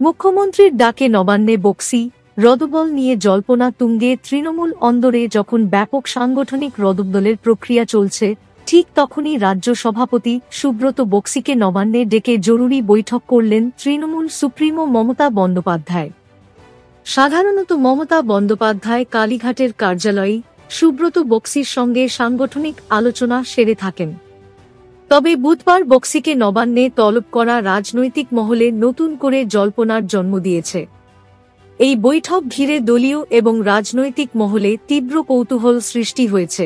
মুখ্যমন্ত্রীর ডাকে নবান্নে বক্সি রদবদল নিয়ে জল্পনা তুঙ্গে তৃণমূল অন্দরে যখন ব্যাপক সাংগঠনিক রদবদলের প্রক্রিয়া চলছে, ঠিক তখনই রাজ্য সভাপতি সুব্রত বক্সিকে নবান্নে ডেকে জরুরি বৈঠক করলেন তৃণমূল সুপ্রিমো মমতা বন্দ্যোপাধ্যায়। সাধারণত মমতা বন্দ্যোপাধ্যায় কালীঘাটের কার্যালয়ে সুব্রত বক্সির সঙ্গে সাংগঠনিক আলোচনা সেরে থাকেন। তবে বুধবার বক্সিকে নবান্নে তলব করা রাজনৈতিক মহলে নতুন করে জল্পনার জন্ম দিয়েছে। এই বৈঠক ঘিরে দলীয় এবং রাজনৈতিক মহলে তীব্র কৌতূহল সৃষ্টি হয়েছে।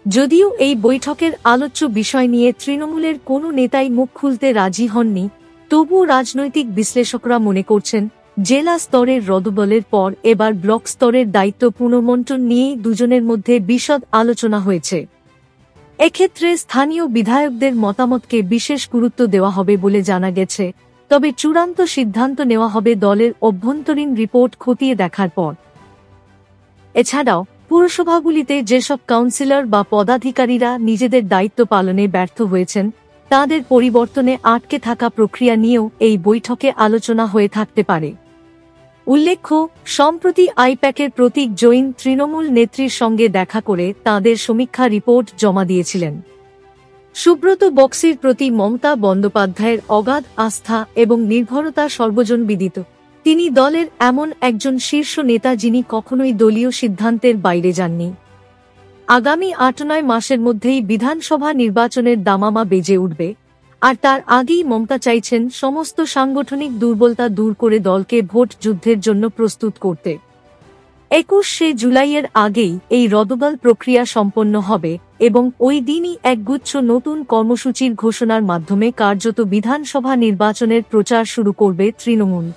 যদিও এই বৈঠকের আলোচ্য বিষয় নিয়ে তৃণমূলের কোনো নেতাই মুখ খুলতে রাজি হননি, তবুও রাজনৈতিক বিশ্লেষকরা মনে করছেন, জেলা স্তরের রদবদলের পর এবার ব্লক স্তরের দায়িত্ব পুনর্বণ্টন নিয়েই দুজনের মধ্যে বিশদ আলোচনা হয়েছে। এক্ষেত্রে স্থানীয় বিধায়কদের মতামতকে বিশেষ গুরুত্ব দেওয়া হবে বলে জানা গেছে, তবে চূড়ান্ত সিদ্ধান্ত নেওয়া হবে দলের অভ্যন্তরীণ রিপোর্ট খতিয়ে দেখার পর। এছাড়াও পুরসভাগুলিতে যেসব কাউন্সিলর বা পদাধিকারীরা নিজেদের দায়িত্ব পালনে ব্যর্থ হয়েছেন, তাদের পরিবর্তনে আটকে থাকা প্রক্রিয়া নিয়েও এই বৈঠকে আলোচনা হয়ে থাকতে পারে। উল্লেখ্য, সম্প্রতি আইপ্যাকের প্রতীক জৈন তৃণমূল নেত্রীর সঙ্গে দেখা করে তাঁদের সমীক্ষা রিপোর্ট জমা দিয়েছিলেন। সুব্রত বক্সির প্রতি মমতা বন্দ্যোপাধ্যায়ের অগাধ আস্থা এবং নির্ভরতা সর্বজনবিদিত। তিনি দলের এমন একজন শীর্ষ নেতা যিনি কখনোই দলীয় সিদ্ধান্তের বাইরে যাননি। আগামী ৮-৯ মাসের মধ্যেই বিধানসভা নির্বাচনের দামামা বেজে উঠবে, আর তার আগেই মমতা চাইছেন সমস্ত সাংগঠনিক দুর্বলতা দূর করে দলকে ভোট যুদ্ধের জন্য প্রস্তুত করতে। ২১শে জুলাইয়ের আগেই এই রদবদল প্রক্রিয়া সম্পন্ন হবে এবং ওই দিনই একগুচ্ছ নতুন কর্মসূচির ঘোষণার মাধ্যমে কার্যত বিধানসভা নির্বাচনের প্রচার শুরু করবে তৃণমূল।